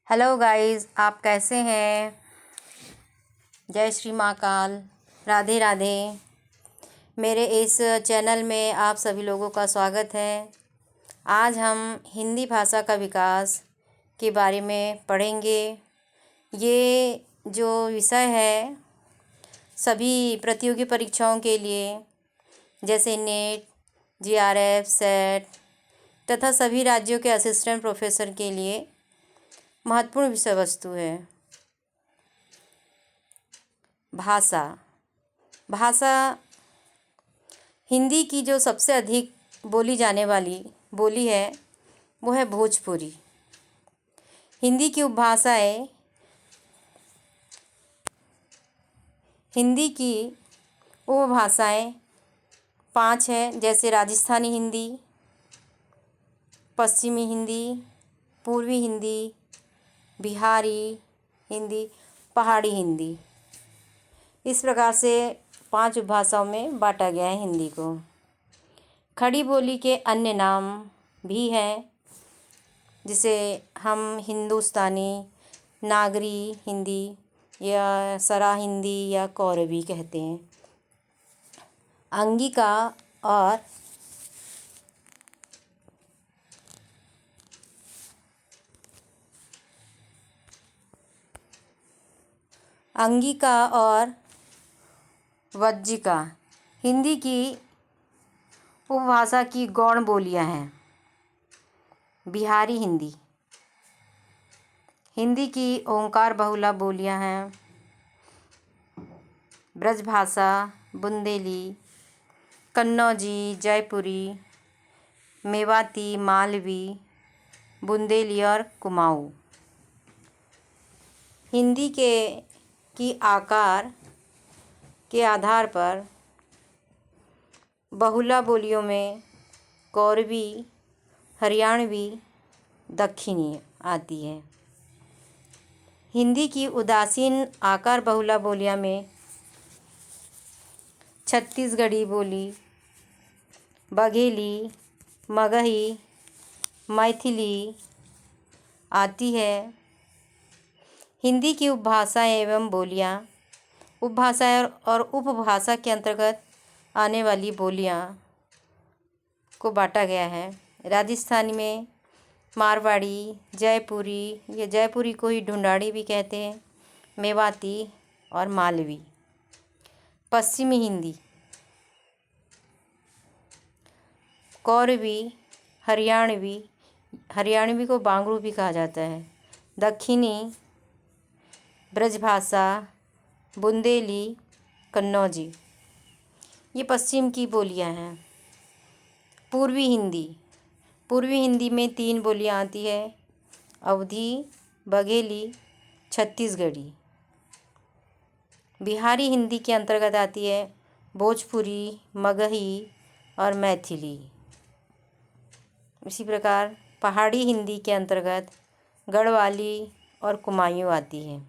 Hello guys, आप कैसे हैं। जय श्री महाकाल, राधे राधे। मेरे इस चैनल में आप सभी लोगों का स्वागत है। आज हम हिंदी भाषा का विकास के बारे में पढ़ेंगे। ये जो विषय है सभी प्रतियोगी परीक्षाओं के लिए जैसे नेट, जीआरएफ, सेट तथा सभी राज्यों के असिस्टेंट प्रोफेसर के लिए महत्वपूर्ण विषय वस्तु है। भाषा हिंदी की जो सबसे अधिक बोली जाने वाली बोली है वो है भोजपुरी। हिंदी की उपभाषाएं 5 हैं, जैसे राजस्थानी हिंदी, पश्चिमी हिंदी, पूर्वी हिंदी, बिहारी हिंदी, पहाड़ी हिंदी। इस प्रकार से 5 उपभाषाओं में बांटा गया है हिंदी को। खड़ी बोली के अन्य नाम भी हैं, जिसे हम हिंदुस्तानी, नागरी हिंदी या सरा हिंदी या कौरवी कहते हैं। अंगिका और वज्जिका हिंदी की उपभाषा की गौण बोलियां हैं। बिहारी हिंदी की ओंकार बहुला बोलियां हैं। ब्रजभाषा बुंदेली, कन्नौजी, जयपुरी, मेवाती, मालवी, बुंदेली और कुमाऊँ। हिंदी की आकार के आधार पर बहुला बोलियों में कौरवी, हरियाणवी, दक्षिणी आती है। हिंदी की उदासीन आकार बहुला बोलियां में छत्तीसगढ़ी बोली, बघेली, मगही, मैथिली आती है। हिंदी की उपभाषाएं एवं बोलियां उपभाषाएं और उपभाषा के अंतर्गत आने वाली बोलियां को बांटा गया है। राजस्थानी में मारवाड़ी, जयपुरी, ये जयपुरी को ही ढूंढाड़ी भी कहते हैं, मेवाती और मालवी। पश्चिमी हिंदी कौरवी, हरियाणवी को बांगड़ू भी कहा जाता है। दक्षिणी ब्रजभाषा, बुंदेली, कन्नौजी, ये पश्चिम की बोलियां हैं। पूर्वी हिंदी में 3 बोलियां आती है, अवधी, बघेली, छत्तीसगढ़ी। बिहारी हिंदी के अंतर्गत आती है भोजपुरी, मगही और मैथिली। इसी प्रकार पहाड़ी हिंदी के अंतर्गत गढ़वाली और कुमायूं आती है।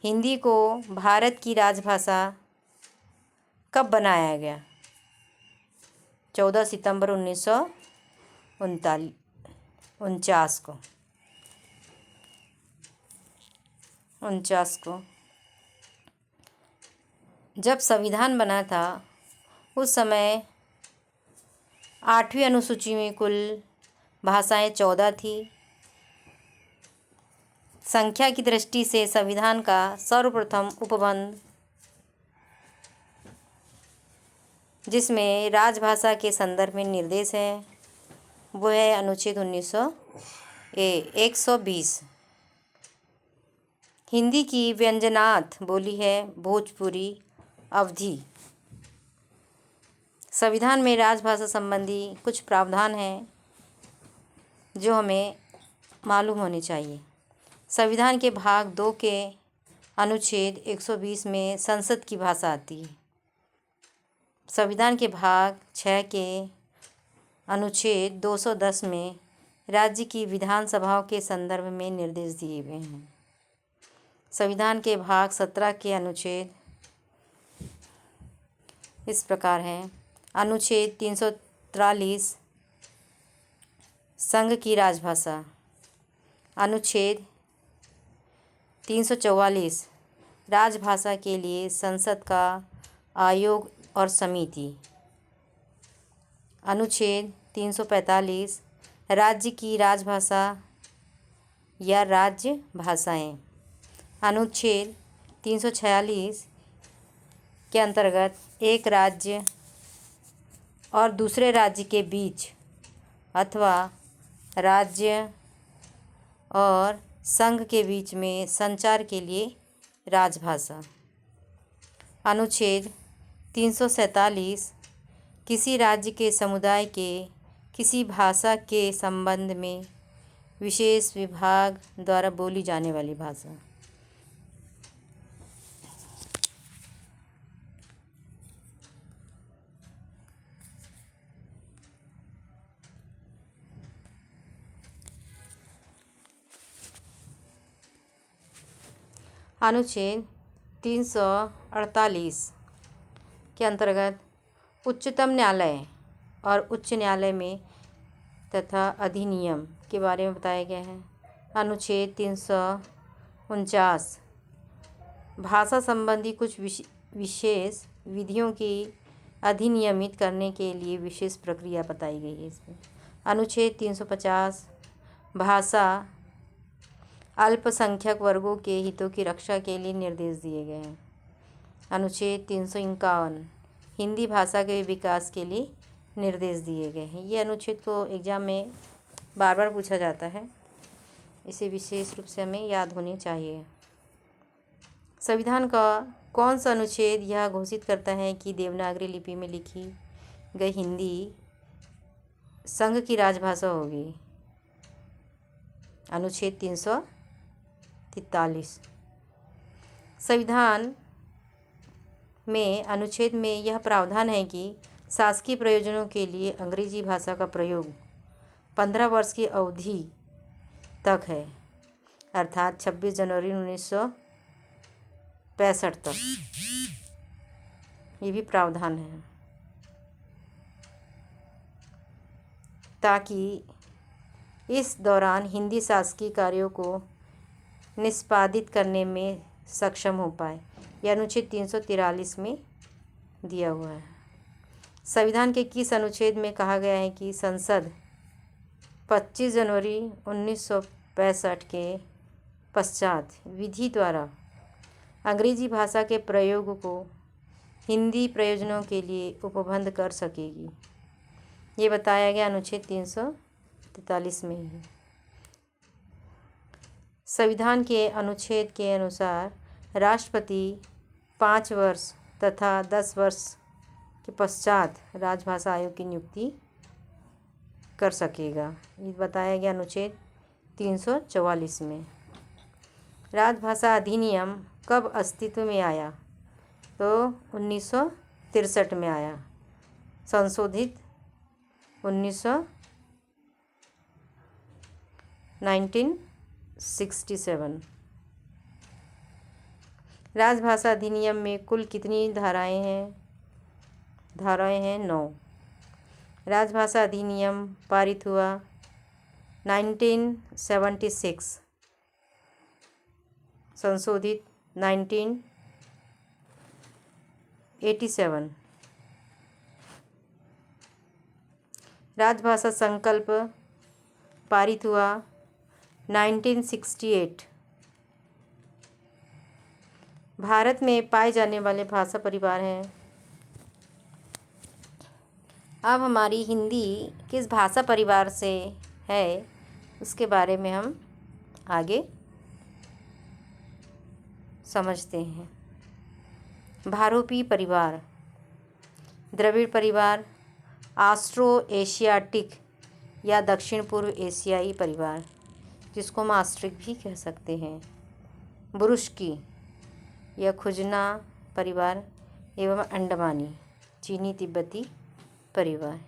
हिंदी को भारत की राजभाषा कब बनाया गया? 14 सितंबर 1949 को जब संविधान बना था उस समय 8वीं अनुसूची में कुल भाषाएं 14 थी। संख्या की दृष्टि से संविधान का सर्वप्रथम उपबंध, जिसमें राजभाषा के संदर्भ में निर्देश है, वो है अनुच्छेद 120। हिंदी की व्यंजनार्थ बोली है भोजपुरी, अवधी। संविधान में राजभाषा संबंधी कुछ प्रावधान हैं जो हमें मालूम होने चाहिए। संविधान के भाग 2 के अनुच्छेद 120 में संसद की भाषा आती है। संविधान के भाग 6 के अनुच्छेद 210 में राज्य की विधानसभाओं के संदर्भ में निर्देश दिए गए हैं। संविधान के भाग 17 के अनुच्छेद इस प्रकार हैं। अनुच्छेद 343 संघ की राजभाषा, अनुच्छेद 344 राजभाषा के लिए संसद का आयोग और समिति। अनुच्छेद 345 राज्य की राजभाषा या राज्य भाषाएं। अनुच्छेद 346 के अंतर्गत एक राज्य और दूसरे राज्य के बीच अथवा राज्य और संघ के बीच में संचार के लिए राजभाषा। अनुच्छेद 347 किसी राज्य के समुदाय के किसी भाषा के संबंध में विशेष विभाग द्वारा बोली जाने वाली भाषा। अनुच्छेद 348 के अंतर्गत उच्चतम न्यायालय और उच्च न्यायालय में तथा अधिनियम के बारे में बताया गया है। अनुच्छेद 349 भाषा संबंधी कुछ विशेष विधियों की अधिनियमित करने के लिए विशेष प्रक्रिया बताई गई है इसमें। अनुच्छेद 350 भाषा अल्पसंख्यक वर्गों के हितों की रक्षा के लिए निर्देश दिए गए हैं। अनुच्छेद 351 हिंदी भाषा के विकास के लिए निर्देश दिए गए हैं। ये अनुच्छेद को एग्ज़ाम में बार बार पूछा जाता है, इसे विशेष रूप से हमें याद होनी चाहिए। संविधान का कौन सा अनुच्छेद यह घोषित करता है कि देवनागरी लिपि में लिखी गई हिंदी संघ की राजभाषा होगी? अनुच्छेद 343। संविधान में अनुच्छेद में यह प्रावधान है कि शासकीय प्रयोजनों के लिए अंग्रेजी भाषा का प्रयोग 15 वर्ष की अवधि तक है, अर्थात 26 जनवरी 1965 तक। ये भी प्रावधान है ताकि इस दौरान हिंदी शासकीय कार्यों को निष्पादित करने में सक्षम हो पाए। यह अनुच्छेद 343 में दिया हुआ है। संविधान के किस अनुच्छेद में कहा गया है कि संसद 25 जनवरी 1965 के पश्चात विधि द्वारा अंग्रेजी भाषा के प्रयोग को हिंदी प्रयोजनों के लिए उपबंध कर सकेगी? ये बताया गया अनुच्छेद 343 में ही। संविधान के अनुच्छेद के अनुसार राष्ट्रपति 5 वर्ष तथा 10 वर्ष के पश्चात राजभाषा आयोग की नियुक्ति कर सकेगा। ये बताया गया अनुच्छेद 344 में। राजभाषा अधिनियम कब अस्तित्व में आया? तो 1963 में आया, संशोधित 1967। राजभाषा अधिनियम में कुल कितनी धाराएं हैं? धाराएं हैं 9। राजभाषा अधिनियम पारित हुआ 1976, संशोधित 1987। राजभाषा संकल्प पारित हुआ 1968। भारत में पाए जाने वाले भाषा परिवार हैं। अब हमारी हिंदी किस भाषा परिवार से है उसके बारे में हम आगे समझते हैं। भारोपी परिवार, द्रविड़ परिवार, ऑस्ट्रो एशियाटिक या दक्षिण पूर्व एशियाई परिवार, जिसको हम ऑस्ट्रिक भी कह सकते हैं, बुरुष्की या खुजना परिवार एवं अंडमानी चीनी तिब्बती परिवार,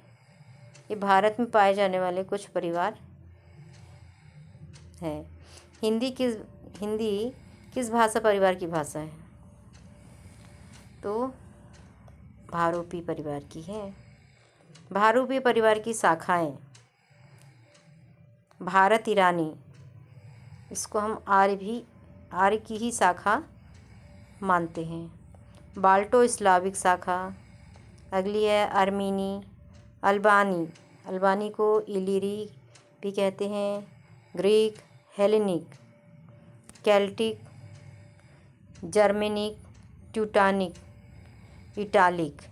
ये भारत में पाए जाने वाले कुछ परिवार हैं। हिंदी किस भाषा परिवार की भाषा है? तो भारोपी परिवार की है। भारोपी परिवार की शाखाएं भारत ईरानी, इसको हम आर्य की ही शाखा मानते हैं। बाल्टो स्लाविक शाखा। अगली है अर्मीनी। अल्बानी को इलीरी भी कहते हैं। Greek, Hellenic, Celtic, Germanic, Teutonic, Italic.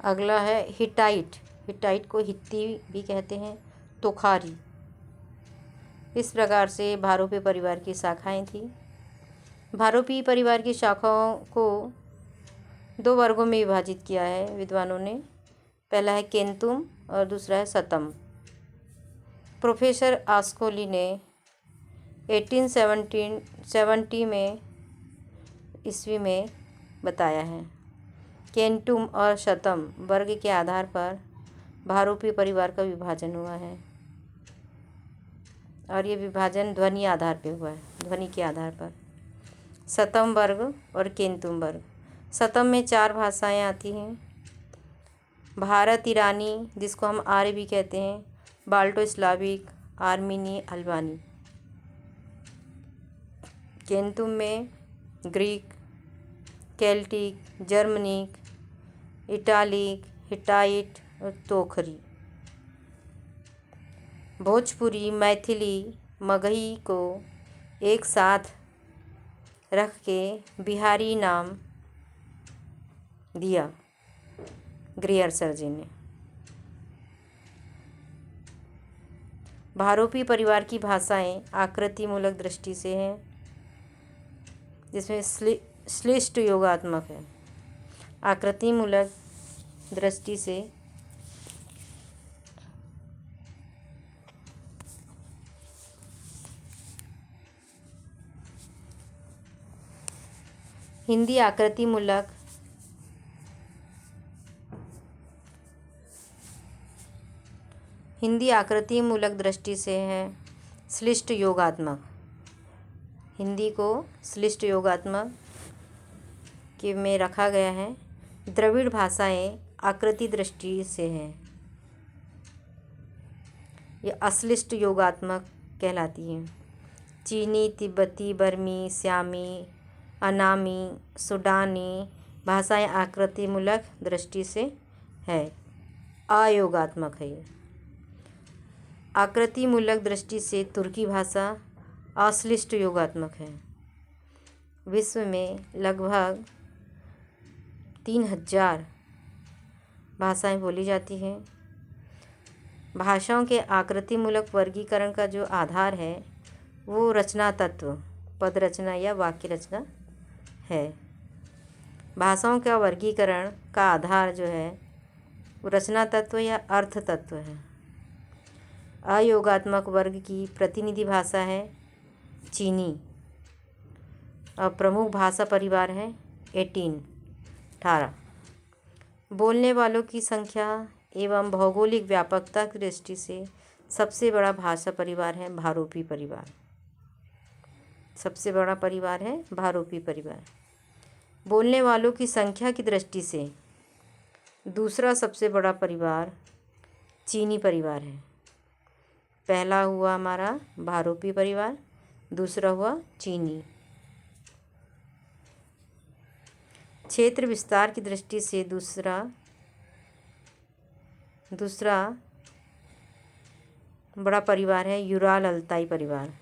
अगला है हिटाइट। हिटाइट को हित्ती भी कहते हैं। तोखारी। इस प्रकार से भारोपी परिवार की शाखाएं थी। भारोपी परिवार की शाखाओं को 2 वर्गों में विभाजित किया है विद्वानों ने। पहला है केंतुम और दूसरा है सतम। प्रोफेसर आस्कोली ने 1870 में ईस्वी में बताया है। केंटुम और शतम वर्ग के आधार पर भारोपी परिवार का विभाजन हुआ है और ये विभाजन ध्वनि आधार पे हुआ है, ध्वनि के आधार पर। शतम वर्ग और केंतुम वर्ग। शतम में 4 भाषाएं आती हैं। भारत ईरानी, जिसको हम आर्य भी कहते हैं। बाल्टो स्लाविक, आर्मीनी, अल्बानी। केंतुम में Greek, Celtic, Germanic, italic, Hittite और तोखरी। भोजपुरी, मैथिली, मगही को एक साथ रख के बिहारी नाम दिया ग्रेयर सर जी ने। भारोपी परिवार की भाषाएं आकृतिमूलक दृष्टि से हैं, जिसमें श्लिष्ट योगात्मक है। आकृतिमूलक दृष्टि से हिंदी आकृतिमूलक दृष्टि से है श्लिष्ट योगात्मक। हिंदी को श्लिष्ट योगात्मक के में रखा गया है। द्रविड़ भाषाएं आकृति दृष्टि से हैं, ये अश्लिष्ट योगात्मक कहलाती हैं। चीनी, तिब्बती, बर्मी, श्यामी, अनामी, सूडानी भाषाएं आकृतिमूलक दृष्टि से है, अयोगात्मक है। ये आकृतिमूलक दृष्टि से तुर्की भाषा अश्लिष्ट योगात्मक है। विश्व में लगभग 3000 भाषाएं बोली जाती हैं। भाषाओं के आकृतिमूलक वर्गीकरण का जो आधार है वो रचना तत्व, पद रचना या वाक्य रचना है। भाषाओं का वर्गीकरण का आधार जो है वो रचना तत्व या अर्थ तत्व है। अयोगात्मक वर्ग की प्रतिनिधि भाषा है चीनी और प्रमुख भाषा परिवार है 18। बोलने वालों की संख्या एवं भौगोलिक व्यापकता की दृष्टि से सबसे बड़ा भाषा परिवार है भारोपी परिवार। सबसे बड़ा परिवार है भारोपी परिवार। बोलने वालों की संख्या की दृष्टि से दूसरा सबसे बड़ा परिवार चीनी परिवार है। पहला हुआ हमारा भारोपी परिवार, दूसरा हुआ चीनी। क्षेत्र विस्तार की दृष्टि से दूसरा बड़ा परिवार है यूराल अल्ताई परिवार।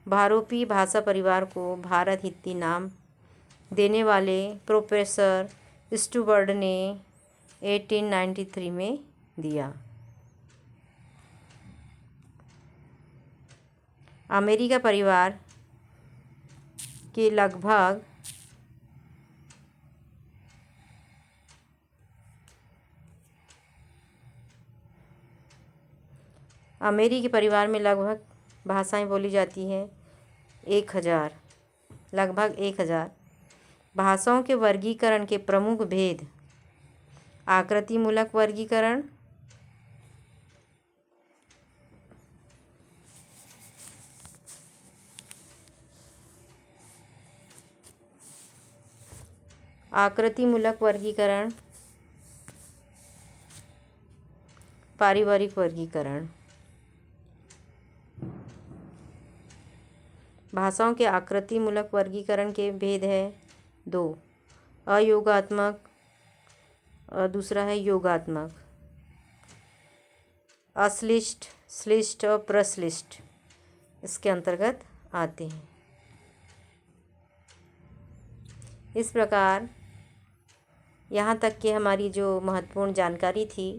भारोपी भाषा परिवार को भारत हित्ती नाम देने वाले प्रोफेसर स्टुबर्ड ने 1893 में दिया। अमेरिका परिवार के लगभग अमेरिकी परिवार में लगभग भाषाएं बोली जाती हैं 1000, लगभग 1000। भाषाओं के वर्गीकरण के प्रमुख भेद। आकृतिमूलक वर्गीकरण, आकृतिमूलक वर्गीकरण, पारिवारिक वर्गीकरण। भाषाओं के आकृतिमूलक वर्गीकरण के भेद है 2, अयोगात्मक और दूसरा है योगात्मक। अश्लिष्ट, श्लिष्ट और प्रश्लिष्ट इसके अंतर्गत आते हैं। इस प्रकार यहाँ तक कि हमारी जो महत्वपूर्ण जानकारी थी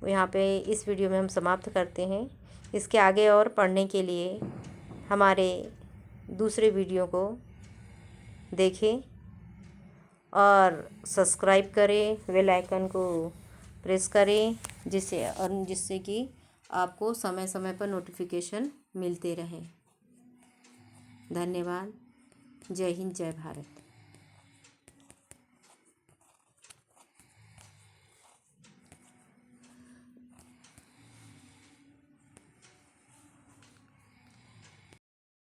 वो यहाँ पे इस वीडियो में हम समाप्त करते हैं। इसके आगे और पढ़ने के लिए हमारे दूसरे वीडियो को देखें और सब्सक्राइब करें, बेल आइकन को प्रेस करें जिससे कि आपको समय समय पर नोटिफिकेशन मिलते रहें। धन्यवाद। जय हिंद, जय भारत।